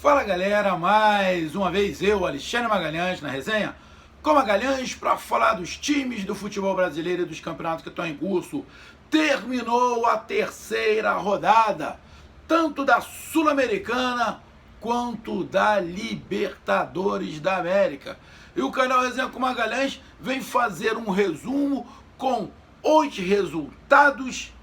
Fala galera, mais uma vez eu, Alexandre Magalhães, na resenha com Magalhães para falar dos times do futebol brasileiro e dos campeonatos que estão em curso. Terminou a terceira rodada, tanto da Sul-Americana quanto da Libertadores da América. E o canal Resenha com Magalhães vem fazer um resumo com os resultados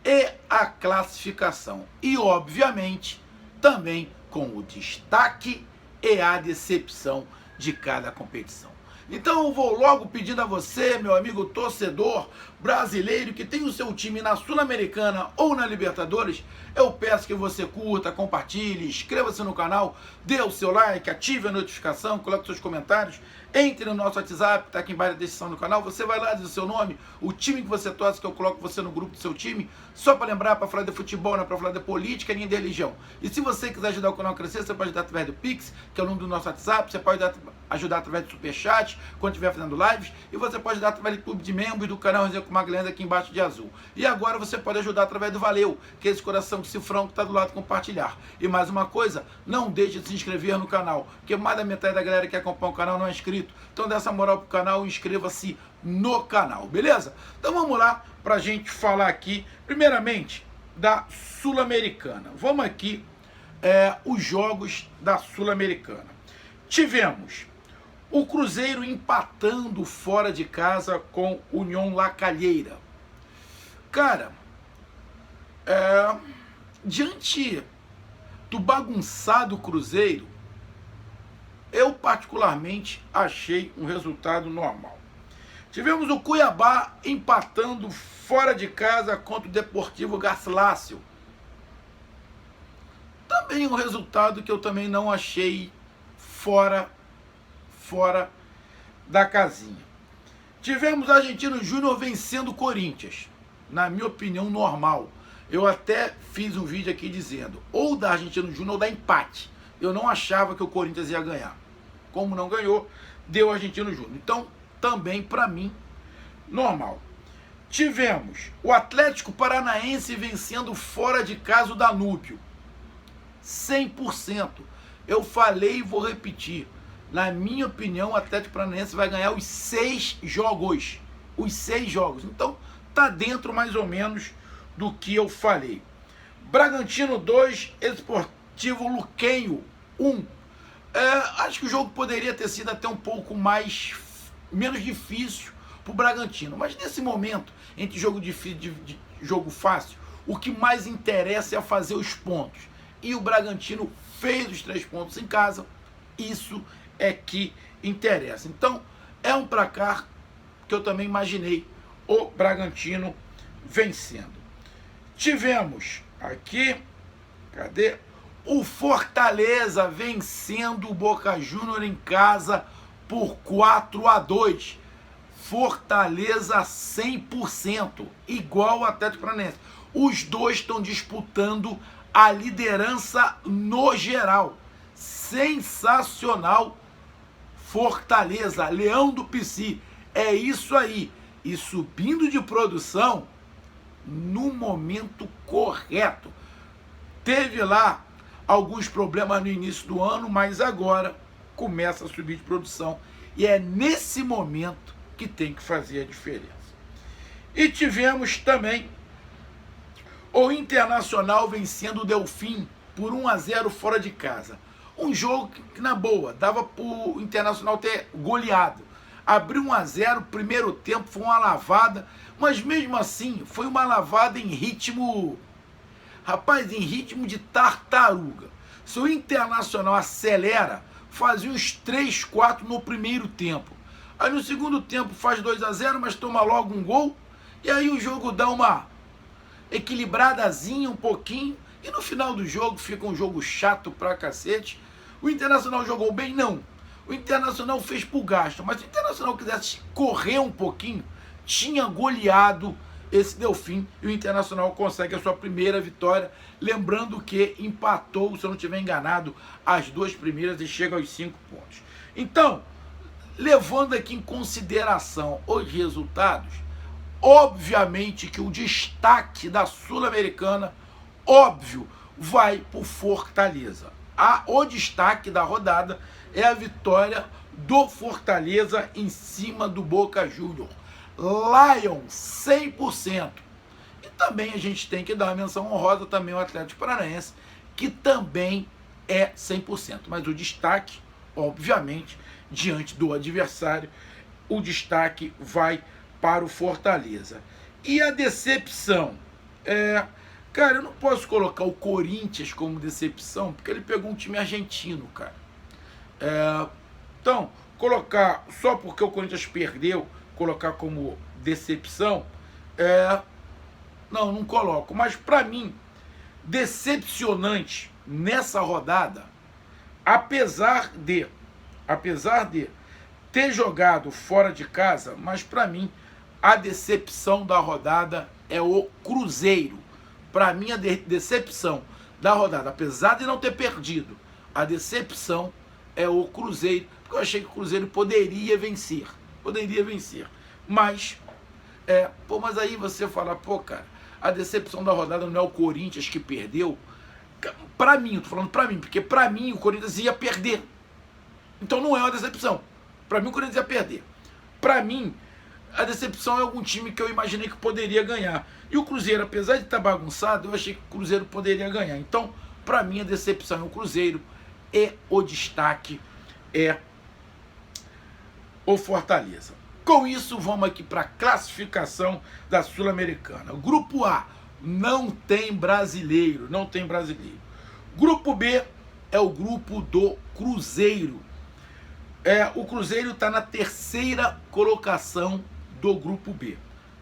e a classificação. E, obviamente, também com o destaque e a decepção de cada competição. Então eu vou logo pedindo a você, meu amigo torcedor brasileiro, que tem o seu time na Sul-Americana ou na Libertadores, eu peço que você curta, compartilhe, inscreva-se no canal, dê o seu like, ative a notificação, coloque seus comentários, entre no nosso WhatsApp, está aqui embaixo da descrição do canal, você vai lá, diz o seu nome, o time que você torce, que eu coloco você no grupo do seu time, só para lembrar, para falar de futebol, não é para falar de política, nem de religião. E se você quiser ajudar o canal a crescer, você pode ajudar através do Pix, que é o número do nosso WhatsApp, você pode ajudar através do Superchat, quando estiver fazendo lives, e você pode ajudar através do clube de membros do canal Resenha com Magalhães aqui embaixo de azul. E agora você pode ajudar através do Valeu, que é esse coração de cifrão que está do lado de compartilhar. E mais uma coisa, não deixe de se inscrever no canal, porque mais da metade da galera que acompanha o canal não é inscrito. Então dê essa moral pro canal e inscreva-se no canal, beleza? Então vamos lá pra gente falar aqui, primeiramente, da Sul-Americana. Vamos aqui, os jogos da Sul-Americana. Tivemos o Cruzeiro empatando fora de casa com União La Calheira. Cara, diante do bagunçado Cruzeiro, eu particularmente achei um resultado normal. Tivemos o Cuiabá empatando fora de casa contra o Deportivo Garcilaso. Também um resultado que eu também não achei fora da casinha. Tivemos o Argentino Júnior vencendo o Corinthians. Na minha opinião, normal. Eu até fiz um vídeo aqui dizendo, ou da Argentino Júnior ou da empate. Eu não achava que o Corinthians ia ganhar. Como não ganhou, deu o Argentino Júnior. Então, também, para mim, normal. Tivemos o Atlético Paranaense vencendo fora de casa o Danúbio. 100%. Eu falei e vou repetir. Na minha opinião, o Atlético Paranaense vai ganhar os 6 jogos. Os 6 jogos. Então, tá dentro mais ou menos do que eu falei. Bragantino 2, Esportivo Luquenho 1. Acho que o jogo poderia ter sido até um pouco menos difícil para o Bragantino. Mas nesse momento, entre jogo difícil e jogo fácil, o que mais interessa é fazer os pontos. E o Bragantino fez os 3 pontos em casa. Isso é que interessa. Então, é um placar que eu também imaginei o Bragantino vencendo. Tivemos aqui, cadê? O Fortaleza vencendo o Boca Juniors em casa por 4-2. Fortaleza 100%, igual o Atlético Paranaense. Os dois estão disputando a liderança no geral. Sensacional Fortaleza, Leão do Pici. É isso aí. E subindo de produção no momento correto. Teve lá alguns problemas no início do ano, mas agora começa a subir de produção. E é nesse momento que tem que fazer a diferença. E tivemos também o Internacional vencendo o Delfim por 1-0 fora de casa. Um jogo que, na boa, dava para o Internacional ter goleado. Abriu 1-0, primeiro tempo foi uma lavada, mas mesmo assim foi uma lavada em ritmo... Rapaz, em ritmo de tartaruga. Se o Internacional acelera, fazia uns 3, 4 no primeiro tempo. Aí no segundo tempo faz 2-0, mas toma logo um gol. E aí o jogo dá uma equilibradazinha um pouquinho. E no final do jogo fica um jogo chato pra cacete. O Internacional jogou bem? Não. O Internacional fez pro gasto. Mas se o Internacional quisesse correr um pouquinho, tinha goleado esse Delfim, e o Internacional consegue a sua primeira vitória, lembrando que empatou, se eu não estiver enganado, as 2 primeiras e chega aos 5 pontos. Então, levando aqui em consideração os resultados, obviamente que o destaque da Sul-Americana, óbvio, vai para o Fortaleza. o destaque da rodada é a vitória do Fortaleza em cima do Boca Juniors. Lion 100%. E também a gente tem que dar uma menção honrosa também ao Atlético Paranaense, que também é 100%. Mas o destaque, obviamente, diante do adversário, o destaque vai para o Fortaleza. E a decepção? Cara, eu não posso colocar o Corinthians como decepção, porque ele pegou um time argentino, cara. Então, colocar só porque o Corinthians perdeu, colocar como decepção, não coloco. Mas para mim, decepcionante nessa rodada, apesar de ter jogado fora de casa, mas para mim a decepção da rodada é o Cruzeiro. Para mim a decepção da rodada, apesar de não ter perdido, a decepção é o Cruzeiro, porque eu achei que o Cruzeiro poderia vencer, mas mas aí você fala, cara, a decepção da rodada não é o Corinthians que perdeu. Pra mim, eu tô falando pra mim, porque pra mim o Corinthians ia perder. Então não é uma decepção. Pra mim o Corinthians ia perder. Pra mim, a decepção é algum time que eu imaginei que poderia ganhar. E o Cruzeiro, apesar de estar bagunçado, eu achei que o Cruzeiro poderia ganhar. Então, pra mim, a decepção é o Cruzeiro e o destaque é o Fortaleza. Com isso, vamos aqui para a classificação da Sul-Americana. Grupo A, não tem brasileiro. Grupo B é o grupo do Cruzeiro. O Cruzeiro está na terceira colocação do grupo B.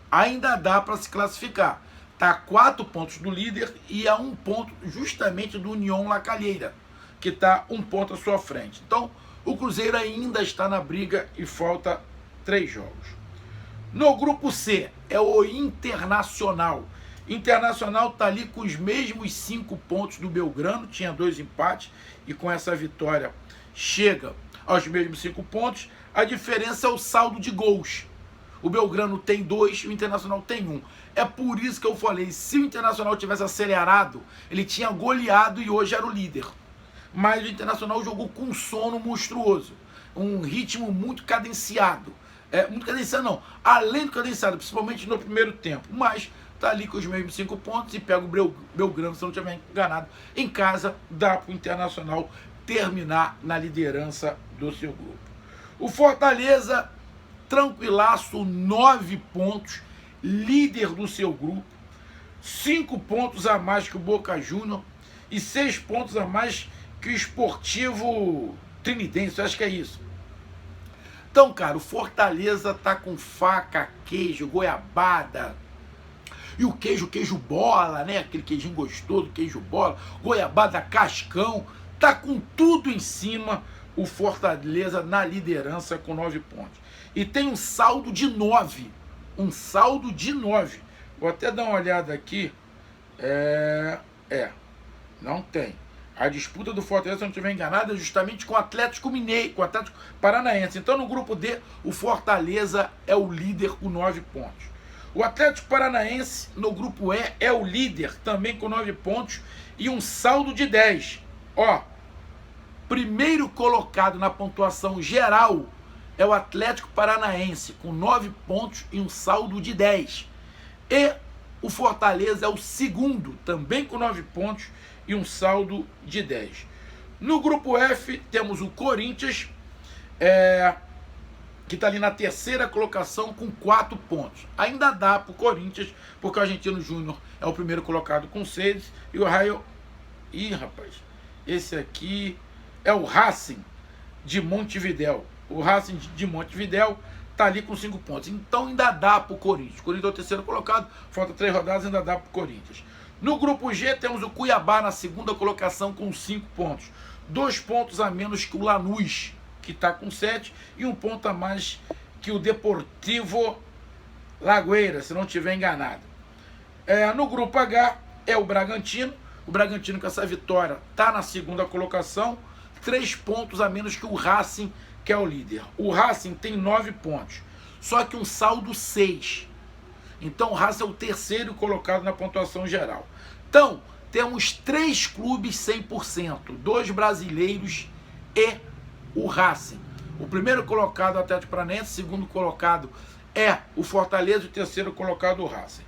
Ainda dá para se classificar. Está a 4 pontos do líder e a 1 ponto justamente do União La Calheira, que está 1 ponto à sua frente. Então, o Cruzeiro ainda está na briga e falta 3 jogos. No grupo C é o Internacional. Internacional está ali com os mesmos 5 pontos do Belgrano, tinha 2 empates e com essa vitória chega aos mesmos 5 pontos. A diferença é o saldo de gols. O Belgrano tem 2, o Internacional tem 1. É por isso que eu falei, se o Internacional tivesse acelerado, ele tinha goleado e hoje era o líder. Mas o Internacional jogou com um sono monstruoso, um ritmo muito cadenciado. Muito cadenciado não, além do cadenciado, principalmente no primeiro tempo. Mas tá ali com os mesmos 5 pontos e pega o Belgrano, se não tiver enganado, em casa, dá para o Internacional terminar na liderança do seu grupo. O Fortaleza, tranquilaço, 9 pontos, líder do seu grupo, 5 pontos a mais que o Boca Juniors e 6 pontos a mais que o Sportivo Trinidense, acho que é isso. Então, cara, o Fortaleza tá com faca, queijo, goiabada, e o queijo bola, né? Aquele queijinho gostoso, queijo bola, goiabada, cascão, tá com tudo em cima o Fortaleza na liderança com 9 pontos. E tem um saldo de 9. Vou até dar uma olhada aqui. Não tem. A disputa do Fortaleza, se não estiver enganado, é justamente com o Atlético Mineiro, com o Atlético Paranaense. Então, no grupo D, o Fortaleza é o líder com 9 pontos. O Atlético Paranaense, no grupo E, é o líder, também com 9 pontos e um saldo de 10. Primeiro colocado na pontuação geral é o Atlético Paranaense, com 9 pontos e um saldo de 10. E o Fortaleza é o segundo, também com 9 pontos e um saldo de 10. No grupo F, temos o Corinthians, que está ali na terceira colocação com 4 pontos. Ainda dá para o Corinthians, porque o Argentino Júnior é o primeiro colocado com 6, e o Raio... esse aqui é o Racing de Montevidéu. O Racing de Montevidéu está ali com 5 pontos. Então ainda dá para o Corinthians. O Corinthians é o terceiro colocado, falta 3 rodadas, ainda dá para o Corinthians. No grupo G temos o Cuiabá na segunda colocação com 5 pontos. 2 pontos a menos que o Lanús, que está com 7, e 1 ponto a mais que o Deportivo Lagoeira, se não estiver enganado. No grupo H é o Bragantino. O Bragantino, com essa vitória, está na segunda colocação, 3 pontos a menos que o Racing, que é o líder. O Racing tem 9 pontos, só que um saldo 6. Então o Racing é o terceiro colocado na pontuação geral. Então, temos 3 clubes 100%, 2 brasileiros e o Racing. O primeiro colocado é o Atlético Paranaense, o segundo colocado é o Fortaleza e o terceiro colocado o Racing.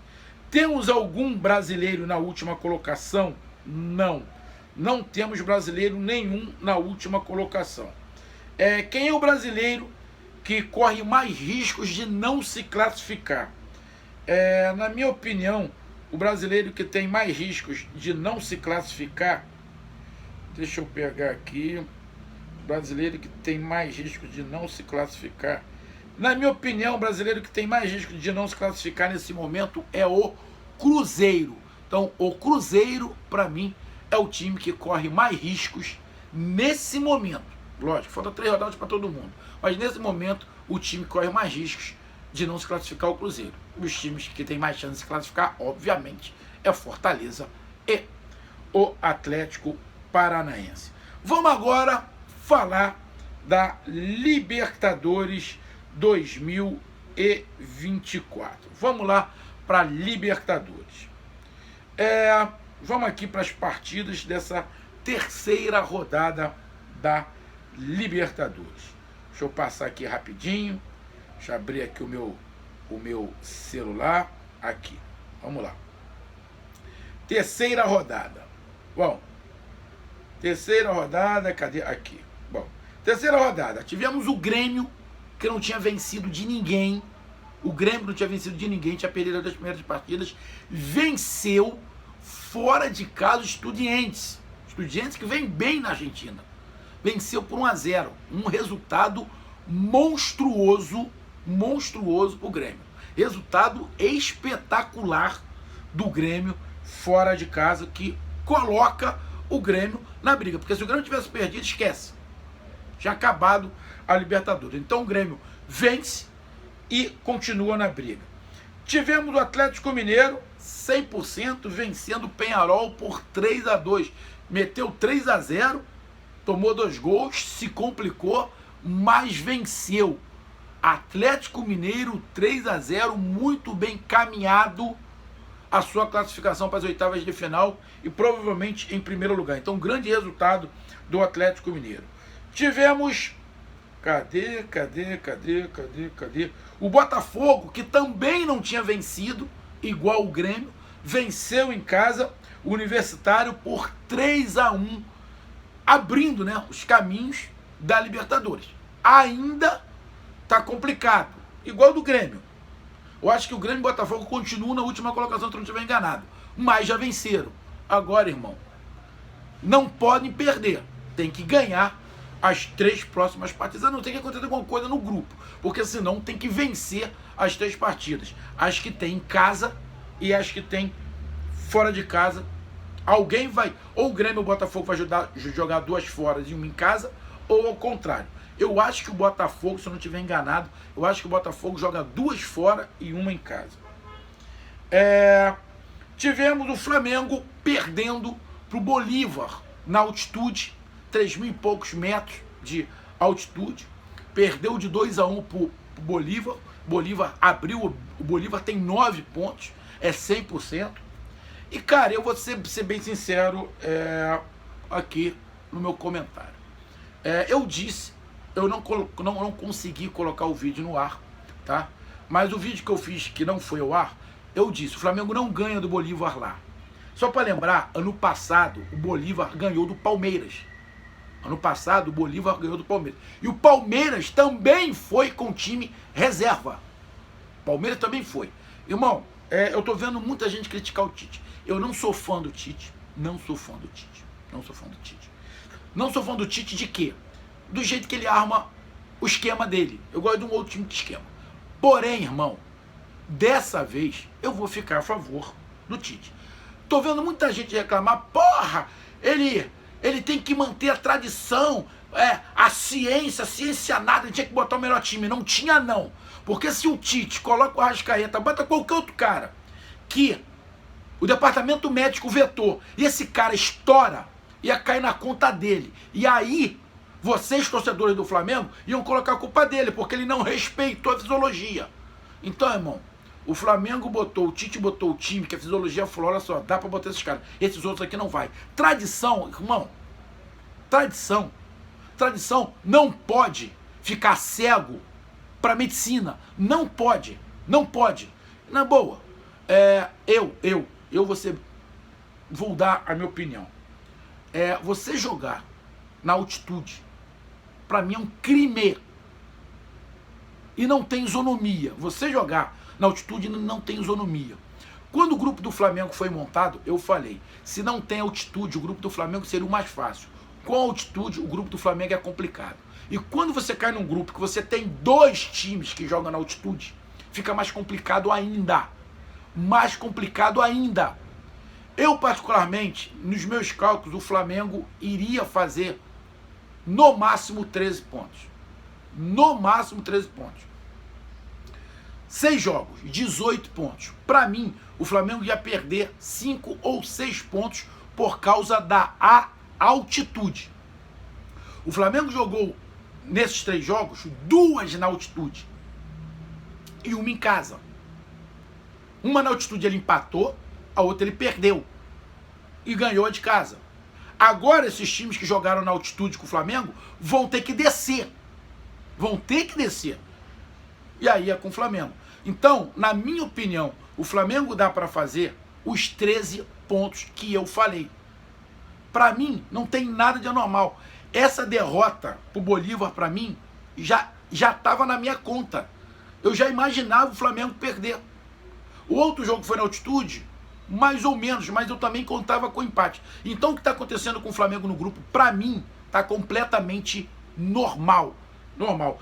Temos algum brasileiro na última colocação? Não. Não temos brasileiro nenhum na última colocação. Quem é o brasileiro que corre mais riscos de não se classificar? Na minha opinião, o brasileiro que tem mais riscos de não se classificar, deixa eu pegar aqui, o brasileiro que tem mais riscos de não se classificar, na minha opinião, o brasileiro que tem mais risco de não se classificar nesse momento é o Cruzeiro. Então, o Cruzeiro, para mim, é o time que corre mais riscos nesse momento. Lógico, falta 3 rodadas para todo mundo. Mas nesse momento, o time que corre mais riscos de não se classificar é o Cruzeiro. Os times que têm mais chance de se classificar, obviamente, é o Fortaleza e o Atlético Paranaense. Vamos agora falar da Libertadores 2024. Vamos lá para a Libertadores. Vamos aqui para as partidas dessa terceira rodada da Libertadores. Deixa eu passar aqui rapidinho. Deixa eu abrir aqui o meu celular. Aqui. Vamos lá. Terceira rodada. Bom. Terceira rodada. Cadê? Aqui. Bom. Terceira rodada. Tivemos o Grêmio, que não tinha vencido de ninguém. O Grêmio não tinha vencido de ninguém. Tinha perdido as primeiras partidas. Venceu fora de casa o Estudiantes. Estudiantes que vem bem na Argentina. Venceu por 1-0. Um resultado monstruoso para o Grêmio. Resultado espetacular do Grêmio fora de casa, que coloca o Grêmio na briga. Porque se o Grêmio tivesse perdido, esquece. Tinha acabado a Libertadores. Então o Grêmio vence e continua na briga. Tivemos o Atlético Mineiro 100% vencendo o Peñarol por 3-2. Meteu 3-0, tomou 2 gols, se complicou, mas venceu. Atlético Mineiro 3-0, muito bem caminhado a sua classificação para as oitavas de final e provavelmente em primeiro lugar. Então, grande resultado do Atlético Mineiro. Tivemos, cadê? O Botafogo, que também não tinha vencido, igual o Grêmio, venceu em casa o Universitário por 3-1, abrindo, né, os caminhos da Libertadores. Ainda tá complicado, igual do Grêmio. Eu acho que o Grêmio e o Botafogo continuam na última colocação, se eu não estiver enganado. Mas já venceram. Agora, irmão, não podem perder. Tem que ganhar as 3 próximas partidas. A não ser que aconteça alguma coisa no grupo. Porque senão tem que vencer as 3 partidas. As que tem em casa e as que tem fora de casa. Alguém vai, ou o Grêmio ou o Botafogo vai jogar 2 fora e 1 em casa, ou ao contrário. Eu acho que o Botafogo, se eu não estiver enganado, eu acho que o Botafogo joga 2 fora e 1 em casa. Tivemos o Flamengo perdendo para o Bolívar na altitude, 3.000 e poucos metros de altitude. Perdeu de 2-1 para o Bolívar. Bolívar abriu, o Bolívar tem 9 pontos, é 100%. E, cara, eu vou ser bem sincero aqui no meu comentário. Eu disse, eu não consegui colocar o vídeo no ar, tá? Mas o vídeo que eu fiz, que não foi ao ar, eu disse, o Flamengo não ganha do Bolívar lá. Só para lembrar, ano passado, o Bolívar ganhou do Palmeiras. Ano passado, o Bolívar ganhou do Palmeiras. E o Palmeiras também foi com time reserva. O Palmeiras também foi. Irmão, eu tô vendo muita gente criticar o Tite. Eu não sou fã do Tite. Não sou fã do Tite. Não sou fã do Tite. Não sou fã do Tite de quê? Do jeito que ele arma o esquema dele. Eu gosto de um outro time de esquema. Porém, irmão, dessa vez eu vou ficar a favor do Tite. Tô vendo muita gente reclamar, porra, ele tem que manter a tradição, a ciência nada, ele tinha que botar o melhor time. Não tinha não. Porque se o Tite coloca o Arrascaeta, bota qualquer outro cara que o departamento médico vetou, e esse cara estoura, ia cair na conta dele. E aí, vocês, torcedores do Flamengo, iam colocar a culpa dele, porque ele não respeitou a fisiologia. Então, irmão, O Flamengo botou, o Tite botou o time, que a fisiologia falou, olha só, dá pra botar esses caras. Esses outros aqui não vai. Tradição, irmão, tradição não pode ficar cego pra medicina. Não pode. Na boa, vou dar a minha opinião. Você jogar na altitude, pra mim é um crime. E não tem isonomia. Você jogar na altitude não tem isonomia. Quando o grupo do Flamengo foi montado, eu falei, se não tem altitude, o grupo do Flamengo seria o mais fácil. Com altitude, o grupo do Flamengo é complicado. E quando você cai num grupo que você tem 2 times que jogam na altitude, fica mais complicado ainda. Mais complicado ainda. Eu, particularmente, nos meus cálculos, o Flamengo iria fazer no máximo 13 pontos. No máximo 13 pontos. 6 jogos, 18 pontos. Para mim, o Flamengo ia perder 5 ou 6 pontos por causa da altitude. O Flamengo jogou nesses 3 jogos 2 na altitude e uma em casa. Uma na altitude ele empatou, a outra ele perdeu e ganhou a de casa. Agora esses times que jogaram na altitude com o Flamengo vão ter que descer. E aí é com o Flamengo. Então, na minha opinião, o Flamengo dá para fazer os 13 pontos que eu falei. Para mim, não tem nada de anormal. Essa derrota pro Bolívar, para mim, já estava na minha conta. Eu já imaginava o Flamengo perder. O outro jogo foi na altitude, mais ou menos, mas eu também contava com empate. Então, o que está acontecendo com o Flamengo no grupo, para mim, está completamente normal.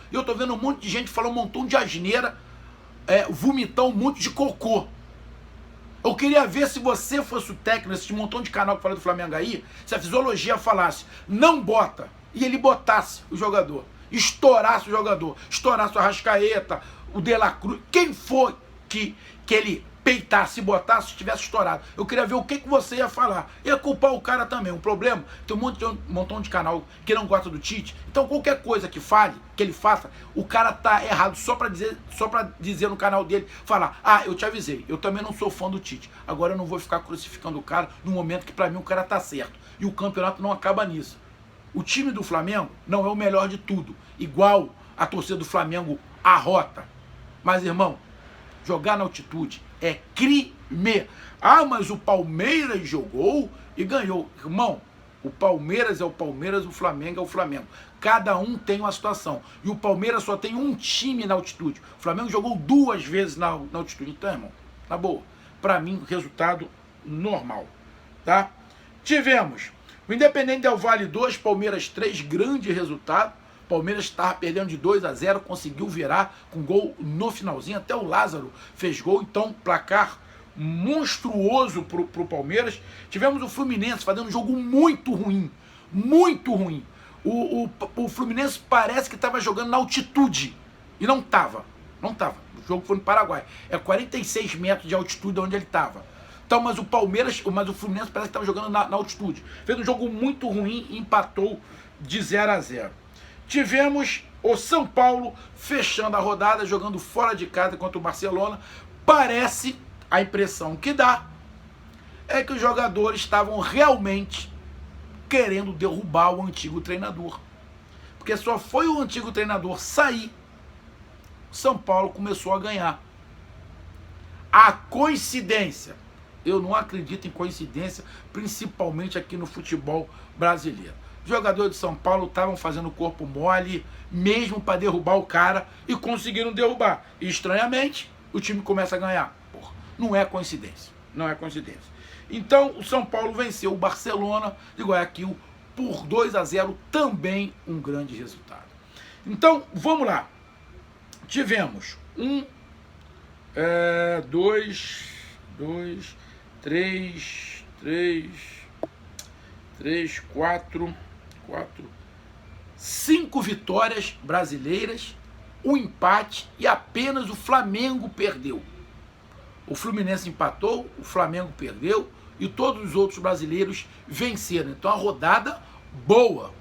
E eu tô vendo um monte de gente falar um montão de asneira, vomitar um monte de cocô. Eu queria ver se você fosse o técnico, esse montão de canal que fala do Flamengo aí, se a fisiologia falasse, não bota, e ele botasse o jogador, estourasse o jogador, estourasse o Arrascaeta, o De La Cruz, quem for que ele peitasse e botasse, tivesse estourado. Eu queria ver o que você ia falar. Ia culpar o cara também. O problema, tem um montão de canal que não gosta do Tite. Então qualquer coisa que ele faça, o cara tá errado só pra dizer no canal dele, falar, eu te avisei, eu também não sou fã do Tite. Agora eu não vou ficar crucificando o cara no momento que pra mim o cara tá certo. E o campeonato não acaba nisso. O time do Flamengo não é o melhor de tudo. Igual a torcida do Flamengo arrota. Mas, irmão, jogar na altitude é crime. Mas o Palmeiras jogou e ganhou. Irmão, o Palmeiras é o Palmeiras, o Flamengo é o Flamengo. Cada um tem uma situação. E o Palmeiras só tem um time na altitude. O Flamengo jogou 2 vezes na altitude. Então, irmão, na boa, pra mim, resultado normal. Tá? Tivemos o Independente Del Valle 2, Palmeiras 3, grande resultado. Palmeiras estava perdendo de 2-0, conseguiu virar com gol no finalzinho, até o Lázaro fez gol, então placar monstruoso pro Palmeiras. Tivemos o Fluminense fazendo um jogo muito ruim, o Fluminense parece que estava jogando na altitude, e não estava, o jogo foi no Paraguai, 46 metros de altitude onde ele estava. Então, mas o Fluminense parece que estava jogando na altitude, fez um jogo muito ruim e empatou de 0-0. Tivemos o São Paulo fechando a rodada, jogando fora de casa contra o Barcelona. Parece, a impressão que dá, é que os jogadores estavam realmente querendo derrubar o antigo treinador. Porque só foi o antigo treinador sair, o São Paulo começou a ganhar. A coincidência, eu não acredito em coincidência, principalmente aqui no futebol brasileiro. Os jogadores de São Paulo estavam fazendo corpo mole, mesmo para derrubar o cara, e conseguiram derrubar. E, estranhamente, o time começa a ganhar. Porra, não é coincidência. Então, o São Paulo venceu o Barcelona de Guayaquil por 2-0, também um grande resultado. Então, vamos lá. Tivemos 5 vitórias brasileiras, um empate e apenas o Flamengo perdeu. O Fluminense empatou, o Flamengo perdeu e todos os outros brasileiros venceram. Então a rodada boa,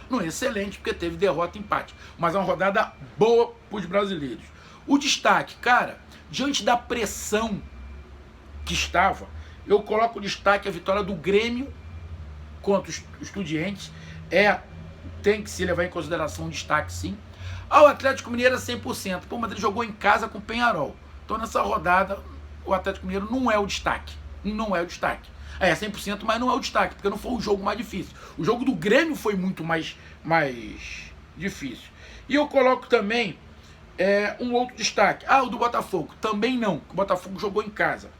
não é excelente porque teve derrota e empate, mas é uma rodada boa para os brasileiros. O destaque, cara, diante da pressão que estava, eu coloco o destaque a vitória do Grêmio contra os Estudiantes. Tem que se levar em consideração o destaque, sim. O Atlético Mineiro é 100%. Pô, o Madrid jogou em casa com o Peñarol. Então nessa rodada o Atlético Mineiro não é o destaque. Não é o destaque. É 100%, mas não é o destaque, porque não foi o jogo mais difícil. O jogo do Grêmio foi muito mais difícil. E eu coloco também um outro destaque. O do Botafogo. Também não, porque o Botafogo jogou em casa.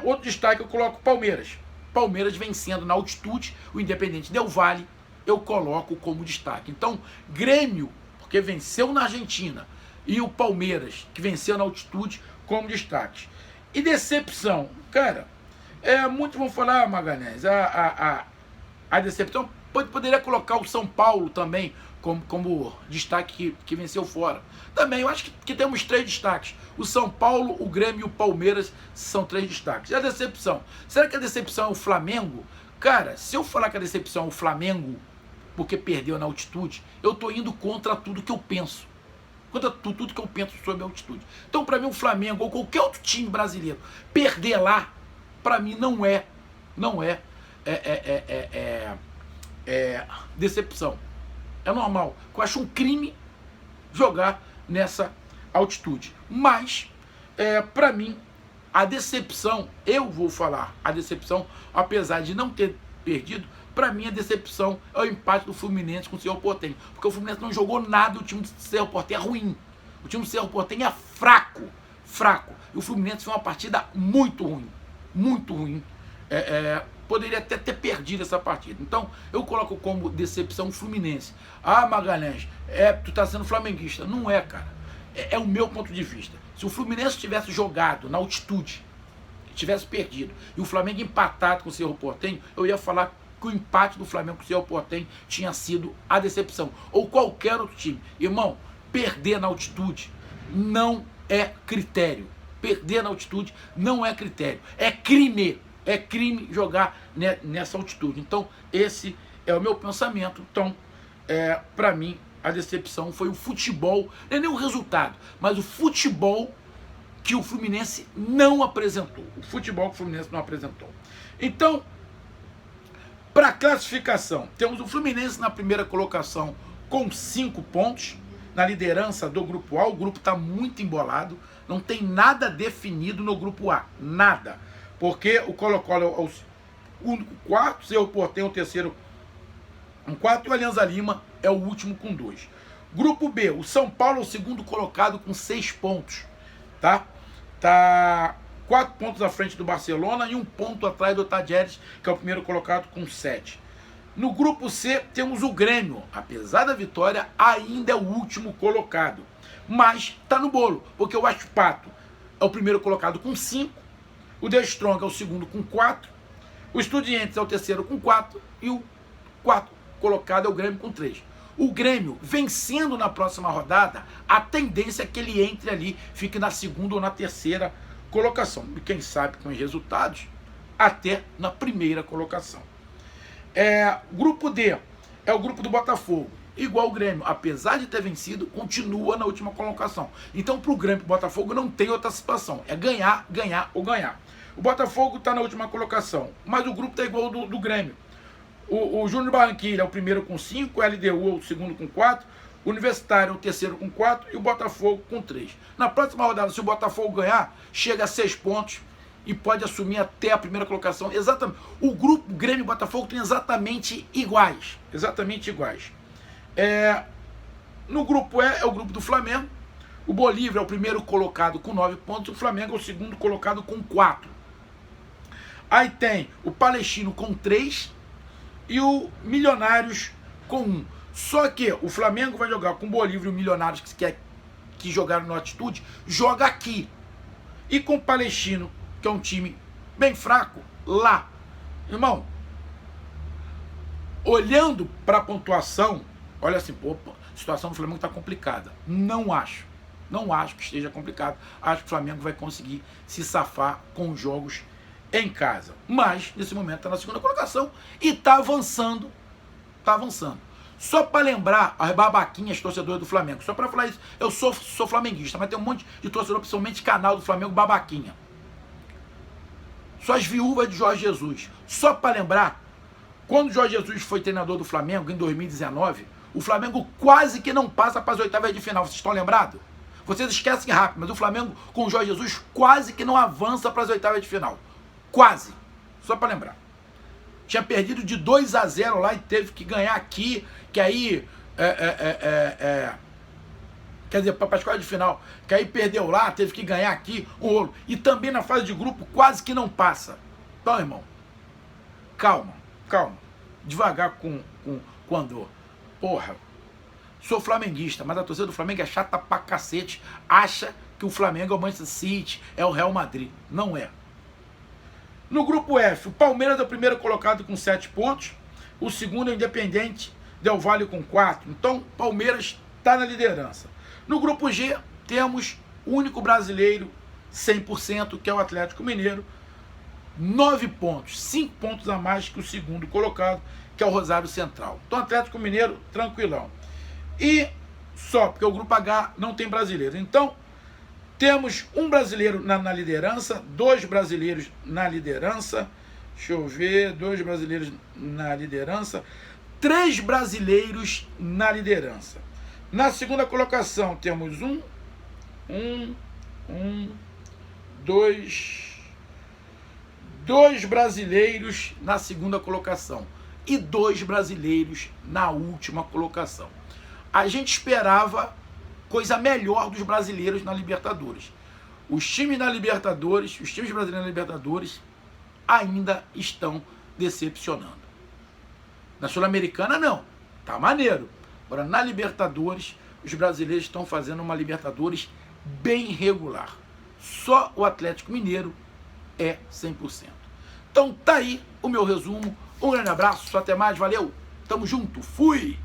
Outro destaque eu coloco o Palmeiras. Palmeiras vencendo na altitude, o Independente Del Valle, eu coloco como destaque. Então, Grêmio, porque venceu na Argentina, e o Palmeiras, que venceu na altitude, como destaque. E decepção, cara, muitos vão falar, Magalhães, a decepção, poderia colocar o São Paulo também como destaque que venceu fora. Também, eu acho que temos 3 destaques. O São Paulo, o Grêmio e o Palmeiras são 3 destaques. E a decepção? Será que a decepção é o Flamengo? Cara, se eu falar que a decepção é o Flamengo, porque perdeu na altitude, eu tô indo contra tudo que eu penso. Contra tudo que eu penso sobre a altitude. Então, para mim, o Flamengo ou qualquer outro time brasileiro perder lá, para mim não é decepção. É normal. Eu acho um crime jogar nessa altitude. Mas, para mim, a decepção, eu vou falar, a decepção, apesar de não ter perdido, para mim a decepção é o empate do Fluminense com o Cerro Porteño. Porque o Fluminense não jogou nada, o time do Cerro Porteño é ruim. O time do Cerro Porteño é fraco. E o Fluminense foi uma partida muito ruim. Poderia até ter perdido essa partida. Então, eu coloco como decepção o Fluminense. Magalhães, tu tá sendo flamenguista. Não é, cara. É o meu ponto de vista. Se o Fluminense tivesse jogado na altitude, tivesse perdido, e o Flamengo empatado com o Cerro Porteño, eu ia falar que o empate do Flamengo com o Cerro Porteño tinha sido a decepção. Ou qualquer outro time. Irmão, perder na altitude não é critério. Perder na altitude não é critério. É crime. É crime jogar nessa altitude. Então, esse é o meu pensamento. Então, para mim, a decepção foi o futebol, não é nem o resultado, mas o futebol que o Fluminense não apresentou. O futebol que o Fluminense não apresentou. Então, para a classificação, temos o Fluminense na primeira colocação com 5 pontos, na liderança do grupo A. O grupo está muito embolado, não tem nada definido no grupo A, nada. Porque o Colo-Colo é o único quarto, o Cerro Porteño é o terceiro com 4 e o Alianza Lima é o último com 2. Grupo B, o São Paulo é o segundo colocado com 6 pontos, tá? Tá 4 pontos à frente do Barcelona e 1 ponto atrás do Tajeres, que é o primeiro colocado com 7. No grupo C temos o Grêmio, apesar da vitória, ainda é o último colocado, mas tá no bolo, porque o Aspato é o primeiro colocado com 5, o The Strong é o segundo com 4, o Estudiantes é o terceiro com 4 e o quarto colocado é o Grêmio com 3. O Grêmio, vencendo na próxima rodada, a tendência é que ele entre ali, fique na segunda ou na terceira colocação. E quem sabe com os resultados, até na primeira colocação. Grupo D é o grupo do Botafogo. Igual o Grêmio, apesar de ter vencido, continua na última colocação. Então, para o Grêmio e o Botafogo não tem outra situação. É ganhar, ganhar ou ganhar. O Botafogo está na última colocação, mas o grupo está igual ao do Grêmio. O Júnior Barranquilla é o primeiro com 5, o LDU é o segundo com 4, o Universitário é o terceiro com 4 e o Botafogo com 3. Na próxima rodada, se o Botafogo ganhar, chega a 6 pontos e pode assumir até a primeira colocação. Exatamente. O grupo Grêmio e Botafogo tem exatamente iguais. Exatamente iguais. No grupo E é o grupo do Flamengo. O Bolívar é o primeiro colocado com 9 pontos, o Flamengo é o segundo colocado com 4. Aí tem o Palestino com 3 e o Milionários com 1. Só que o Flamengo vai jogar com o Bolívar e o Milionários que jogaram na altitude, joga aqui. E com o Palestino, que é um time bem fraco, lá. Irmão, olhando para a pontuação, olha assim, pô, a situação do Flamengo está complicada. Não acho que esteja complicado. Acho que o Flamengo vai conseguir se safar com os jogos em casa. Mas, nesse momento, está na segunda colocação e está avançando. Está avançando. Só para lembrar as babaquinhas torcedores do Flamengo, só para falar isso, eu sou flamenguista, mas tem um monte de torcedor, principalmente canal do Flamengo, babaquinha. Só as viúvas de Jorge Jesus. Só para lembrar, quando Jorge Jesus foi treinador do Flamengo, em 2019, o Flamengo quase que não passa para as oitavas de final. Vocês estão lembrados? Vocês esquecem rápido, mas o Flamengo com o Jorge Jesus quase que não avança para as oitavas de final. Quase. Só para lembrar. Tinha perdido de 2-0 lá e teve que ganhar aqui, que aí... quer dizer, para as quartas de final, que aí perdeu lá, teve que ganhar aqui, um rolo. E também na fase de grupo quase que não passa. Então, irmão, calma, devagar com andor. Porra, sou flamenguista, mas a torcida do Flamengo é chata pra cacete, acha que o Flamengo é o Manchester City, é o Real Madrid. Não é. No grupo F, o Palmeiras é o primeiro colocado com 7 pontos, o segundo é o Independiente Del Valle com 4. Então, Palmeiras está na liderança. No grupo G, temos o único brasileiro 100%, que é o Atlético Mineiro, 9 pontos, 5 pontos a mais que o segundo colocado, que é o Rosário Central. Então, Atlético Mineiro, tranquilão. E só, porque o grupo H não tem brasileiro. Então, temos um brasileiro na liderança, 2 brasileiros na liderança, deixa eu ver, 2 brasileiros na liderança, 3 brasileiros na liderança. Na segunda colocação temos 2 brasileiros na segunda colocação e 2 brasileiros na última colocação. A gente esperava coisa melhor dos brasileiros na Libertadores. Os times na Libertadores, os times brasileiros na Libertadores ainda estão decepcionando. Na Sul-Americana não, tá maneiro. Agora na Libertadores, os brasileiros estão fazendo uma Libertadores bem regular. Só o Atlético Mineiro é 100%. Então tá aí o meu resumo. Um grande abraço, até mais, valeu, tamo junto, fui!